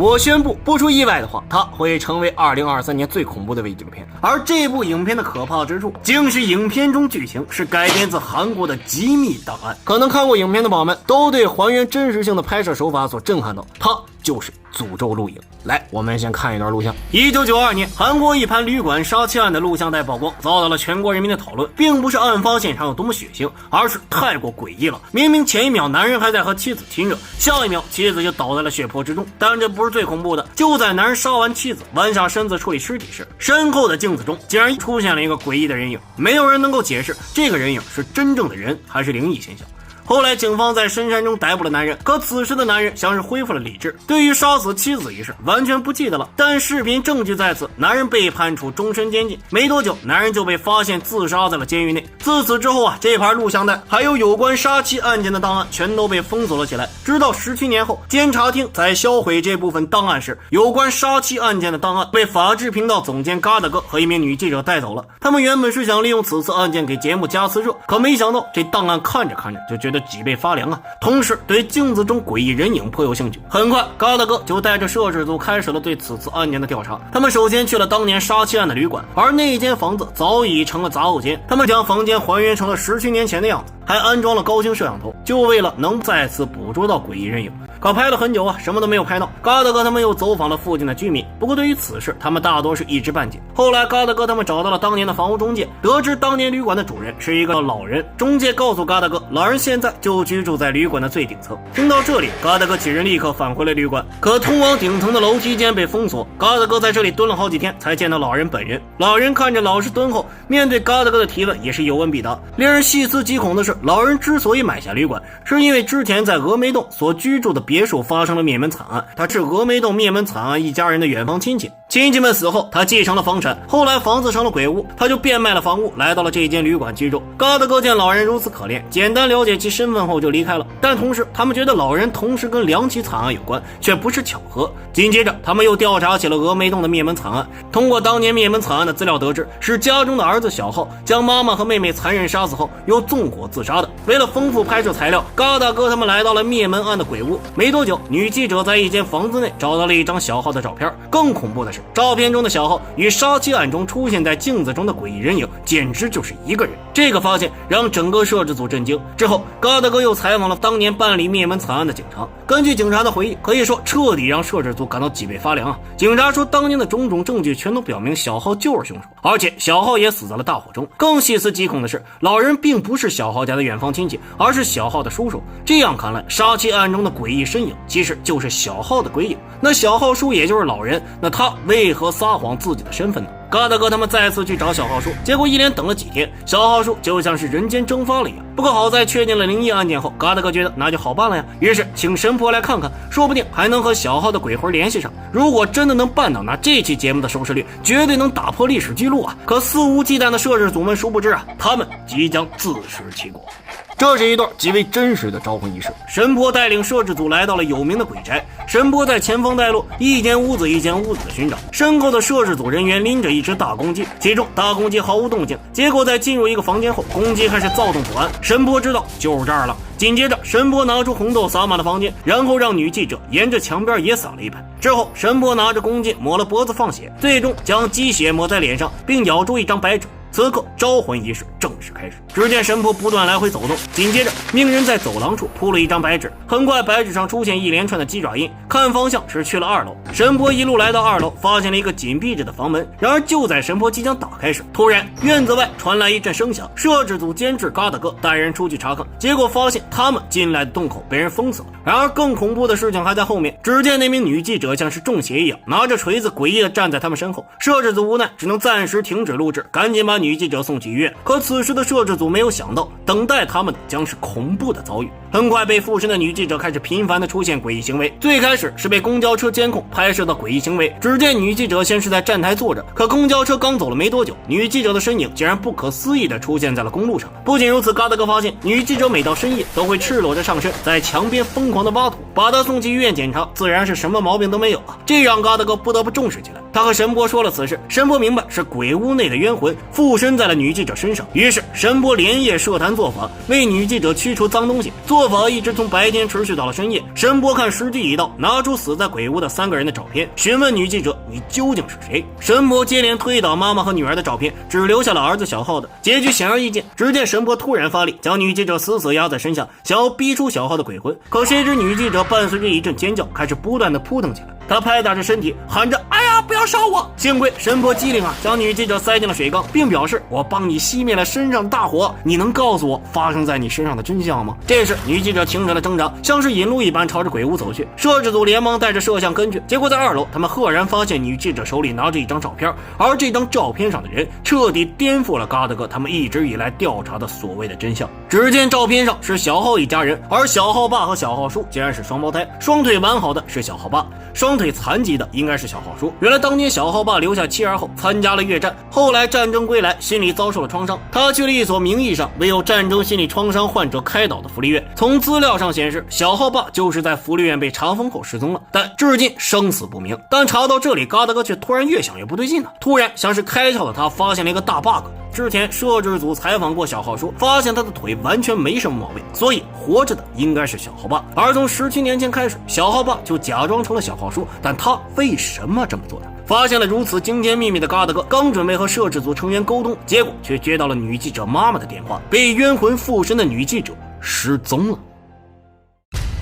我宣布，不出意外的话，它会成为2023年最恐怖的伪纪录片。而这部影片的可怕之处，竟是影片中剧情是改编自韩国的机密档案。可能看过影片的宝宝们都对还原真实性的拍摄手法所震撼到，它就是诅咒录影。来，我们先看一段录像。1992年，韩国一盘旅馆杀妻案的录像带曝光，遭到了全国人民的讨论，并不是案发现场有多么血腥，而是太过诡异了。明明前一秒男人还在和妻子亲热，下一秒妻子就倒在了血泊之中。但这不是最恐怖的，就在男人杀完妻子弯下身子处理尸体时，身后的镜子中竟然出现了一个诡异的人影，没有人能够解释这个人影是真正的人还是灵异现象。后来警方在深山中逮捕了男人，可此时的男人像是恢复了理智，对于杀死妻子一事完全不记得了。但视频证据在此，男人被判处终身监禁。没多久，男人就被发现自杀在了监狱内。自此之后这盘录像带还有有关杀妻案件的档案全都被封锁了起来。直到17年后，监察厅在销毁这部分档案时，有关杀妻案件的档案被法制频道总监嘎达哥和一名女记者带走了。他们原本是想利用此次案件给节目加次热，可没想到这档案看着看着就觉得脊背发凉啊，同时对镜子中诡异人影颇有兴趣。很快，嘎达哥就带着摄制组开始了对此次案件的调查。他们首先去了当年杀妻案的旅馆，而那间房子早已成了杂物间。他们将房间还原成了17年前的样子，还安装了高清摄像头，就为了能再次捕捉到诡异人影。可拍了很久什么都没有拍到。嘎达哥他们又走访了附近的居民，不过对于此事他们大多是一知半解。后来嘎达哥他们找到了当年的房屋中介，得知当年旅馆的主人是一个老人。中介告诉嘎达哥，老人现在就居住在旅馆的最顶层。听到这里，嘎达哥几人立刻返回了旅馆，可通往顶层的楼梯间被封锁。嘎达哥在这里蹲了好几天才见到老人本人。老人看着老实敦厚，面对嘎达哥的提问也是有问必答。令人细思极恐的是，老人之所以买下旅馆，是因为之前在峨眉洞所居住的别墅发生了灭门惨案，他是峨眉洞灭门惨案一家人的远房亲戚。亲戚们死后，他继承了房产，后来房子成了鬼屋，他就变卖了房屋，来到了这间旅馆居住。嘎达哥见老人如此可怜，简单了解其身份后就离开了。但同时他们觉得老人同时跟2起惨案有关，却不是巧合。紧接着他们又调查起了峨眉洞的灭门惨案，通过当年灭门惨案的资料得知，是家中的儿子小浩将妈妈和妹妹残忍杀死后又纵火自杀的。为了丰富拍摄材料，嘎达哥他们来到了灭门案的鬼屋。没多久，女记者在一间房子内找到了一张小浩的照片。更恐怖的是，照片中的小浩与杀妻案中出现在镜子中的诡异人影简直就是一个人。这个发现让整个摄制组震惊。之后嘎达哥又采访了当年办理灭门惨案的警察，根据警察的回忆，可以说彻底让摄制组感到脊背发凉警察说，当年的种种证据全都表明小浩就是凶手，而且小浩也死在了大火中。更细思极恐的是，老人并不是小浩家的远房亲戚，而是小浩的叔叔。这样看来，杀妻案中的诡异身影其实就是小浩的鬼影。那小浩叔也就是老人，那他为何撒谎自己的身份呢？嘎达哥他们再次去找小浩叔，结果一连等了几天，小浩叔就像是人间蒸发了一样。不过好在确定了灵异案件后，嘎达哥觉得那就好办了呀，于是请神婆来看看，说不定还能和小浩的鬼魂联系上。如果真的能办到，那这期节目的收视率绝对能打破历史记录可肆无忌惮的摄制组们殊不知他们即将自食其果。这是一段极为真实的招魂仪式。神婆带领摄制组来到了有名的鬼宅，神婆在前方带路，一间屋子一间屋子的寻找。身后的摄制组人员拎着一只大公鸡，其中大公鸡毫无动静。结果在进入一个房间后，公鸡开始躁动不安。神婆知道就是这儿了。紧接着，神婆拿出红豆撒满了房间，然后让女记者沿着墙边也撒了一盆。之后，神婆拿着公鸡抹了脖子放血，最终将鸡血抹在脸上，并咬住一张白纸。此刻招魂仪式正式开始，只见神婆不断来回走动，紧接着命人在走廊处铺了一张白纸，很快白纸上出现一连串的鸡爪印，看方向是去了2楼。神婆一路来到2楼，发现了一个紧闭着的房门。然而就在神婆即将打开时，突然院子外传来一阵声响，摄制组监制嘎达哥带人出去查看，结果发现他们进来的洞口被人封死了。然而更恐怖的事情还在后面，只见那名女记者像是中邪一样，拿着锤子诡异地站在他们身后。摄制组无奈只能暂时停止录制，赶紧把女记者送去医院。可此时的摄制组没有想到，等待他们的将是恐怖的遭遇。很快被附身的女记者开始频繁地出现诡异行为，最开始是被公交车监控拍摄到诡异行为。只见女记者先是在站台坐着，可公交车刚走了没多久，女记者的身影竟然不可思议地出现在了公路上。不仅如此，嘎达哥发现女记者每到深夜都会赤裸着上身，在墙边疯狂地挖土，把她送去医院检查，自然是什么毛病都没有这让嘎达哥不得不重视起来。他和神婆说了此事，神婆明白是鬼屋内的冤魂附身在了女记者身上，于是神婆连夜设坛做法，为女记者驱除脏东西。做做法一直从白天持续到了深夜。申波看时机已到，拿出死在鬼屋的3个人的照片，询问女记者你究竟是谁。申波接连推倒妈妈和女儿的照片，只留下了儿子小浩的。结局显而易见，只见申波突然发力，将女记者死死压在身下，想要逼出小浩的鬼魂。可谁知女记者伴随着一阵尖叫，开始不断的扑腾起来。他拍打着身体，喊着哎呀不要烧我。幸亏申波机灵啊，将女记者塞进了水缸，并表示我帮你熄灭了身上的大火，你能告诉我发生在你身上的真相吗？这时女记者停止了挣扎，像是引路一般朝着鬼屋走去。摄制组连忙带着摄像跟去，结果在2楼他们赫然发现女记者手里拿着一张照片，而这张照片上的人彻底颠覆了嘎达哥他们一直以来调查的所谓的真相。只见照片上是小浩一家人，而小浩爸和小浩叔竟然是双胞胎，双腿完好的是小浩爸，双腿残疾的应该是小浩叔。原来当年小浩爸留下妻儿后参加了越战，后来战争归来，心里遭受了创伤，他去了一所名义上为有战争心理创伤患者开导的福利院。从资料上显示，小浩爸就是在福利院被查封后失踪了，但至今生死不明。但查到这里，嘎达哥却突然越想越不对劲了。突然像是开窍的他发现了一个大 bug。之前摄制组采访过小浩叔，发现他的腿完全没什么毛病，所以活着的应该是小浩爸。而从17年前开始，小浩爸就假装成了小浩叔，但他为什么这么做呢？发现了如此惊天秘密的嘎达哥刚准备和摄制组成员沟通，结果却接到了女记者妈妈的电话，被冤魂附身的女记者失踪了。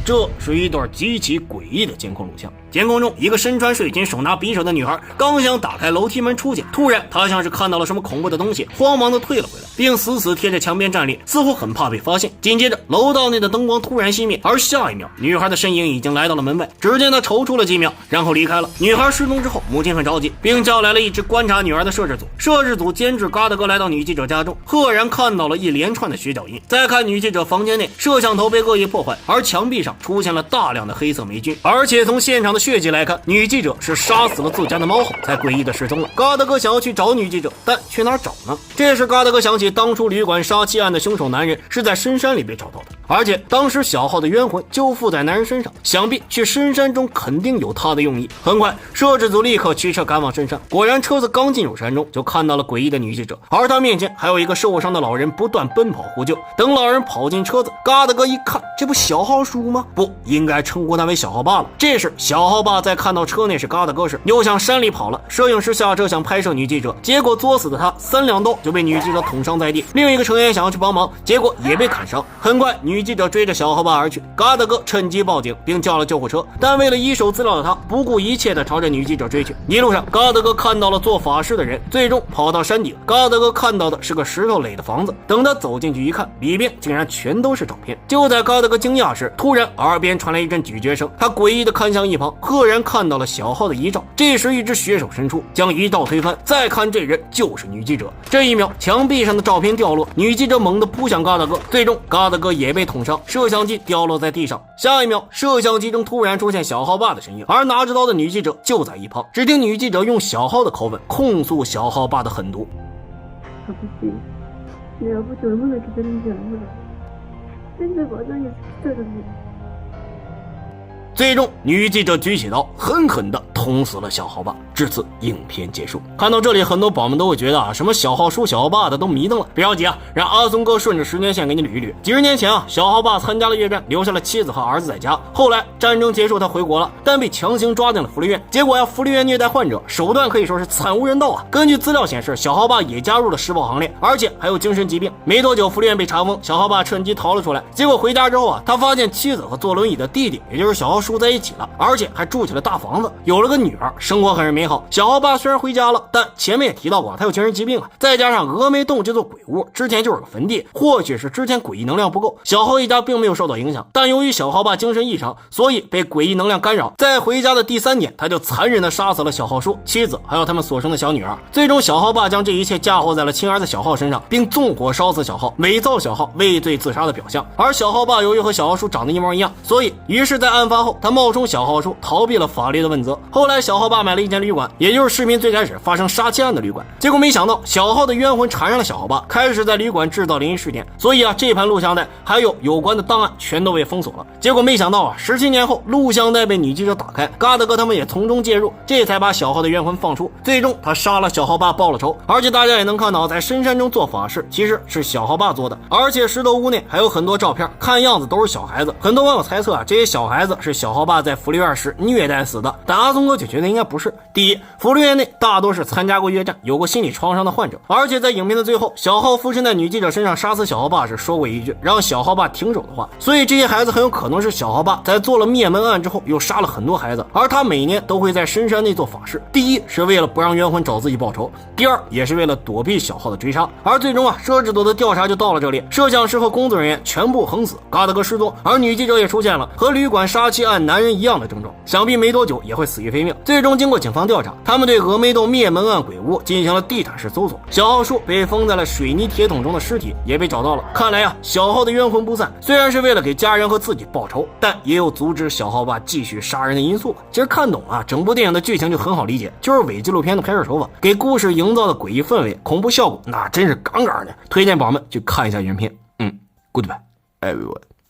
这是一段极其诡异的监控录像。监控中，一个身穿睡裙、手拿匕首的女孩刚想打开楼梯门出去，突然她像是看到了什么恐怖的东西，慌忙的退了回来，并死死贴着墙边站立，似乎很怕被发现。紧接着，楼道内的灯光突然熄灭，而下一秒，女孩的身影已经来到了门外。只见她踌躇了几秒，然后离开了。女孩失踪之后，母亲很着急，并叫来了一直观察女儿的摄制组。摄制组监制嘎达哥来到女记者家中，赫然看到了一连串的血脚印。再看女记者房间内，摄像头被恶意破坏，而墙壁上出现了大量的黑色霉菌，而且从现场的血迹来看，女记者是杀死了自家的猫后才诡异的失踪了。嘎达哥想要去找女记者，但去哪儿找呢？这时嘎达哥想起当初旅馆杀妻案的凶手男人是在深山里被找到的，而且当时小浩的冤魂就附在男人身上，想必去深山中肯定有他的用意。很快，摄制组立刻驱车赶往深山，果然车子刚进入山中，就看到了诡异的女记者，而他面前还有一个受伤的老人不断奔跑呼救。等老人跑进车子，嘎达哥一看，这不小浩叔吗？不应该称呼他为小浩爸了。这时小浩爸在看到车内是嘎达哥时，又向山里跑了。摄影师下车想拍摄女记者，结果作死的他3两刀就被女记者捅伤在地。另一个成员想要去帮忙，结果也被砍伤。很快女记者追着小浩爸而去，嘎达哥趁机报警并叫了救护车，但为了一手资料的他不顾一切的朝着女记者追去。一路上嘎达哥看到了做法事的人，最终跑到山底了。嘎达哥看到的是个石头垒的房子，等他走进去一看，里边竟然全都是照片。就在嘎达哥惊讶时，突然耳边传来一阵咀嚼声，他诡异的看向一旁，赫然看到了小浩的遗照。这时一只血手伸出，将遗照推翻，再看这人就是女记者。这一秒，墙壁上的照片掉落，女记者猛地扑向嘎达哥，最终嘎达哥也被捅伤，摄像机掉落在地上。下一秒，摄像机中突然出现小浩爸的身影，而拿着刀的女记者就在一旁。只听女记者用小浩的口吻控诉小浩爸的狠毒。最终，女记者举起刀，狠狠地捅死了小浩爸。至此，影片结束。看到这里，很多宝们都会觉得什么小浩叔、小浩爸的都迷瞪了。别着急啊，让阿松哥顺着时间线给你捋一捋。几十年前小浩爸参加了越战，留下了妻子和儿子在家。后来战争结束，他回国了，但被强行抓进了福利院。结果福利院虐待患者，手段可以说是惨无人道啊。根据资料显示，小浩爸也加入了施暴行列，而且还有精神疾病。没多久，福利院被查封，小浩爸趁机逃了出来。结果回家之后他发现妻子和坐轮椅的弟弟，也就是小浩叔在一起了，而且还住起了大房子，有了个女儿，生活很是美好。小浩爸虽然回家了，但前面也提到过他有精神疾病再加上峨眉洞这座鬼屋之前就是个坟地，或许是之前诡异能量不够，小浩一家并没有受到影响。但由于小浩爸精神异常，所以被诡异能量干扰。在回家的第3年，他就残忍地杀死了小浩叔、妻子还有他们所生的小女儿。最终小浩爸将这一切嫁祸在了亲儿子小浩身上，并纵火烧死小浩，伪造小浩畏罪自杀的表象。而小浩爸由于和小浩叔长得一模一样，所以于是在案发后他冒充小浩叔逃避了法律的问责。后后来小浩爸买了一间旅馆，也就是视频最开始发生杀妻案的旅馆。结果没想到小浩的冤魂缠上了小浩爸，开始在旅馆制造灵异事件。所以这盘录像带还有有关的档案全都被封锁了。结果没想到17年后，录像带被女记者打开，嘎达哥他们也从中介入，这才把小浩的冤魂放出。最终他杀了小浩爸报了仇。而且大家也能看到，在深山中做法事其实是小浩爸做的，而且石头屋内还有很多照片，看样子都是小孩子。很多网友猜测这些小孩子是小浩爸在福利院时虐待死的，但阿松哥就觉得应该不是。第一，福利院内大多是参加过越战、有过心理创伤的患者，而且在影片的最后，小浩附身在女记者身上杀死小浩爸时说过一句让小浩爸停手的话，所以这些孩子很有可能是小浩爸在做了灭门案之后又杀了很多孩子，而他每年都会在深山内做法事。第一是为了不让冤魂找自己报仇，第二也是为了躲避小浩的追杀。而最终摄制组的调查就到了这里，摄像师和工作人员全部横死，嘎达哥失踪，而女记者也出现了和旅馆杀妻案男人一样的症状，想必没多久也会死于非命。最终经过警方调查，他们对峨眉洞灭门案鬼屋进行了地毯式搜索，小浩树被封在了水泥铁桶中的尸体也被找到了。看来小浩的冤魂不散，虽然是为了给家人和自己报仇，但也有阻止小浩爸继续杀人的因素吧。其实看懂整部电影的剧情就很好理解，就是伪纪录片的拍摄手法，给故事营造的诡异氛围、恐怖效果那真是杠杠的。推荐宝宝们去看一下原片。Goodbye everyone。